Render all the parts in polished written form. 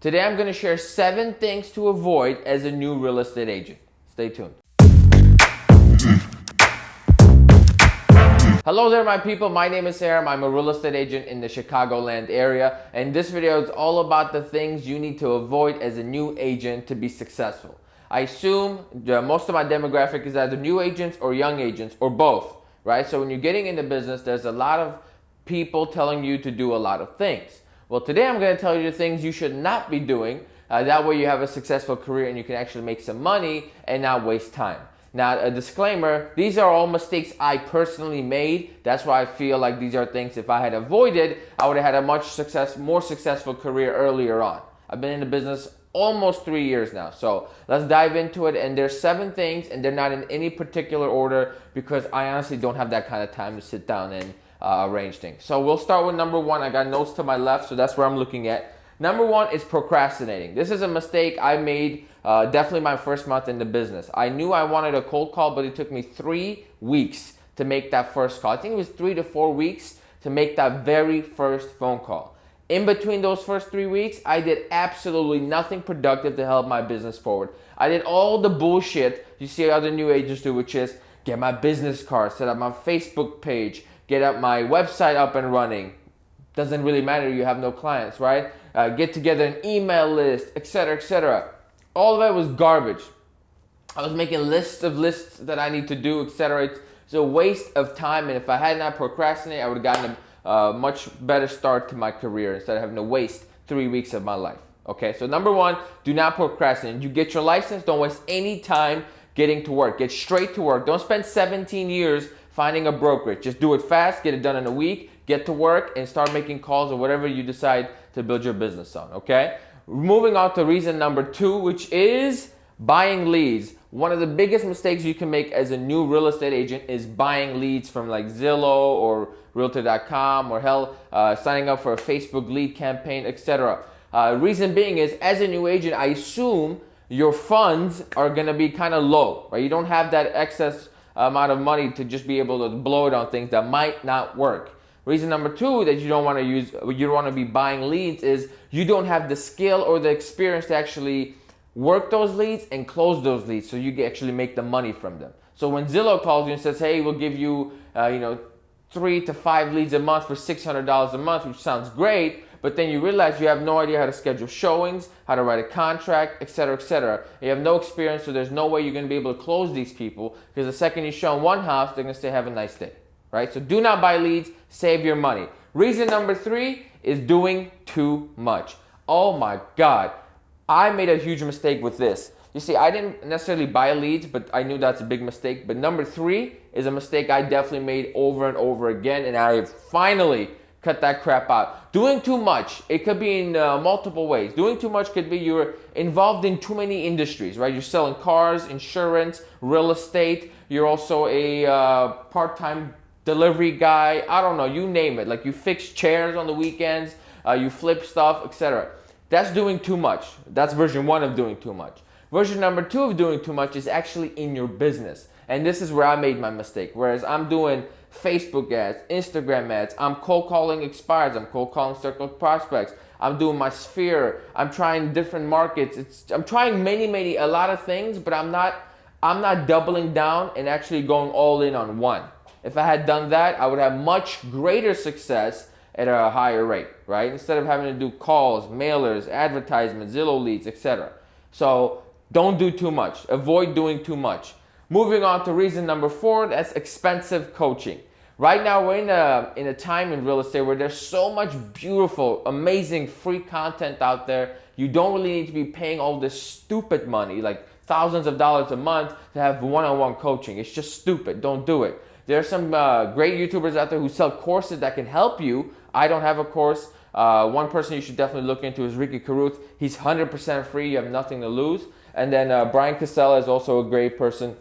Today I'm going to share 7 things to avoid as a new real estate agent. Stay tuned. Hello there my people, my name is Sam. I'm a real estate agent in the Chicagoland area, and this video is all about the things you need to avoid as a new agent to be successful. I assume most of my demographic is either new agents or young agents or both, right? So when you're getting into business, there's a lot of people telling you to do a lot of things. Well, today I'm going to tell you the things you should not be doing. That way you have a successful career and you can actually make some money and not waste time. Now, a disclaimer, these are all mistakes I personally made. That's why I feel like these are things if I had avoided, I would have had a more successful career earlier on. I've been in the business almost 3 years now. So let's dive into it. And there's 7 things, and they're not in any particular order because I honestly don't have that kind of time to sit down and arrange things. So we'll start with number 1. I got notes to my left, so that's where I'm looking at. Number 1 is procrastinating. This is a mistake I made definitely my first month in the business. I knew I wanted a cold call, but it took me 3 weeks to make that first call. I think it was 3 to 4 weeks to make that very first phone call. In between those first 3 weeks, I did absolutely nothing productive to help my business forward. I did all the bullshit you see other new agents do, which is get my business card, set up my Facebook page, get up my website up and running. Doesn't really matter, you have no clients, right? Get together an email list, etc., etc. All of it was garbage. I was making lists of lists that I need to do, etc. It's a waste of time, and if I had not procrastinated, I would have gotten a much better start to my career instead of having to waste 3 weeks of my life. Okay, so number 1, do not procrastinate. You get your license, don't waste any time getting to work. Get straight to work. Don't spend 17 years finding a brokerage. Just do it fast, get it done in a week, get to work, and start making calls or whatever you decide to build your business on, okay? Moving on to reason number 2, which is buying leads. One of the biggest mistakes you can make as a new real estate agent is buying leads from like Zillow or Realtor.com or signing up for a Facebook lead campaign, etc. Reason being is, as a new agent, I assume your funds are going to be kind of low, right? You don't have that excess amount of money to just be able to blow it on things that might not work. Reason number 2 that you don't want to be buying leads is you don't have the skill or the experience to actually work those leads and close those leads so you can actually make the money from them. So when Zillow calls you and says, hey, we'll give you 3 to 5 leads a month for $600 a month, which sounds great, but then you realize you have no idea how to schedule showings, how to write a contract, etc., etc. You have no experience, so there's no way you're going to be able to close these people, because the second you show them one house, they're going to say, have a nice day, right? So do not buy leads, save your money. Reason number 3 is doing too much. Oh my God, I made a huge mistake with this. You see, I didn't necessarily buy leads, but I knew that's a big mistake. But number 3 is a mistake I definitely made over and over again, and I finally cut that crap out. Doing too much, it could be in multiple ways. Doing too much could be you're involved in too many industries, right? You're selling cars, insurance, real estate. You're also a part-time delivery guy. I don't know, you name it. Like you fix chairs on the weekends, you flip stuff, etc. That's doing too much. That's version 1 of doing too much. Version number 2 of doing too much is actually in your business. And this is where I made my mistake. Whereas I'm doing Facebook ads, Instagram ads, I'm cold calling expireds, I'm cold calling circle prospects, I'm doing my sphere, I'm trying different markets. I'm trying a lot of things, but I'm not doubling down and actually going all in on one. If I had done that, I would have much greater success at a higher rate, right? Instead of having to do calls, mailers, advertisements, Zillow leads, etc. So don't do too much. Avoid doing too much. Moving on to reason number 4, that's expensive coaching. Right now, we're in a time in real estate where there's so much beautiful, amazing free content out there. You don't really need to be paying all this stupid money, like thousands of dollars a month, to have one-on-one coaching. It's just stupid. Don't do it. There are some great YouTubers out there who sell courses that can help you. I don't have a course. One person you should definitely look into is Ricky Caruth. He's 100% free. You have nothing to lose. And then Brian Casella is also a great person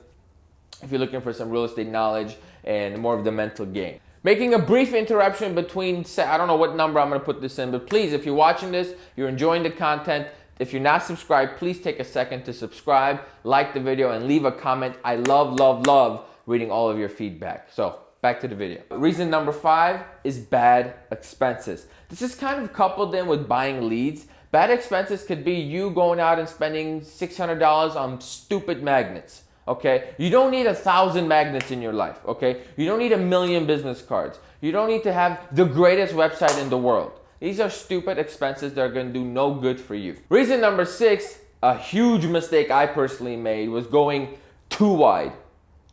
if you're looking for some real estate knowledge and more of the mental game. Making a brief interruption between, I don't know what number I'm going to put this in, but please, if you're watching this, you're enjoying the content, if you're not subscribed, please take a second to subscribe, like the video, and leave a comment. I love reading all of your feedback. So back to the video. Reason number 5 is bad expenses. This is kind of coupled in with buying leads, Bad expenses could be you going out and spending $600 on stupid magnets. Okay, you don't need 1,000 magnets in your life. Okay, you don't need 1,000,000 business cards. You don't need to have the greatest website in the world. These are stupid expenses that are going to do no good for you. Reason number 6, a huge mistake I personally made, was going too wide.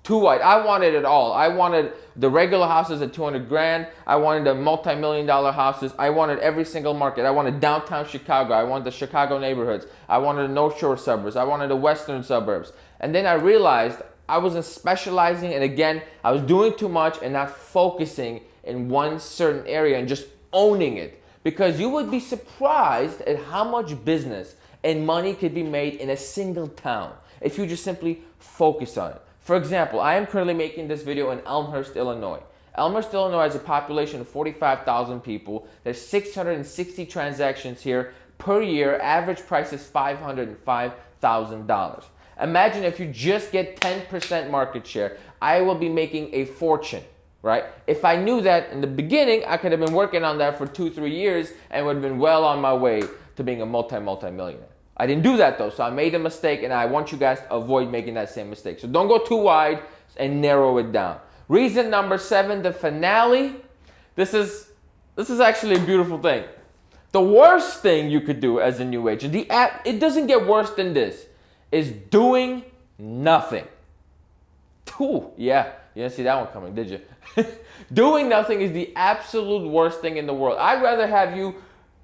Too wide. I wanted it all. I wanted the regular houses at 200 grand. I wanted the multi-million-dollar houses. I wanted every single market. I wanted downtown Chicago. I wanted the Chicago neighborhoods. I wanted the North Shore suburbs. I wanted the western suburbs. And then I realized I wasn't specializing, and again, I was doing too much and not focusing in one certain area and just owning it. Because you would be surprised at how much business and money could be made in a single town if you just simply focus on it. For example, I am currently making this video in Elmhurst, Illinois. Elmhurst, Illinois has a population of 45,000 people. There's 660 transactions here per year. Average price is $505,000. Imagine if you just get 10% market share, I will be making a fortune, right? If I knew that in the beginning, I could have been working on that for 2-3 years and would have been well on my way to being a multi-millionaire. I didn't do that though, so I made a mistake, and I want you guys to avoid making that same mistake. So don't go too wide and narrow it down. Reason number 7, the finale. This is actually a beautiful thing. The worst thing you could do as a new agent, it doesn't get worse than this, is doing nothing. Ooh, yeah, you didn't see that one coming, did you? Doing nothing is the absolute worst thing in the world. I'd rather have you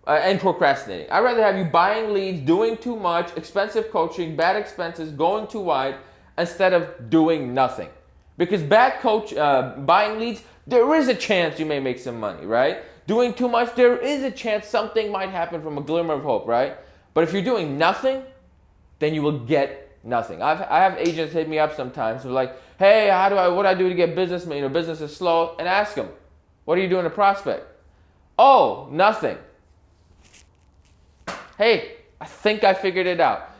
and procrastinating. I'd rather have you buying leads, doing too much, expensive coaching, bad expenses, going too wide, instead of doing nothing. Because buying leads, there is a chance you may make some money, right? Doing too much, there is a chance something might happen from a glimmer of hope, right? But if you're doing nothing, then you will get nothing. I have agents hit me up sometimes who are like, hey, what do I do to get business? Business is slow. And ask them, what are you doing to prospect? Oh, nothing. Hey, I think I figured it out.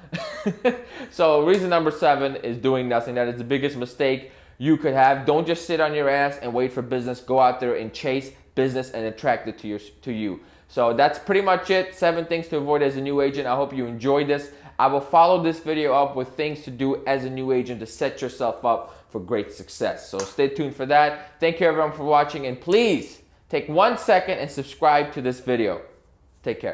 So reason number 7 is doing nothing. That is the biggest mistake you could have. Don't just sit on your ass and wait for business. Go out there and chase business and attract it to you. So that's pretty much it. 7 things to avoid as a new agent. I hope you enjoyed this. I will follow this video up with things to do as a new agent to set yourself up for great success. So stay tuned for that. Thank you everyone for watching, and please take 1 second and subscribe to this video. Take care.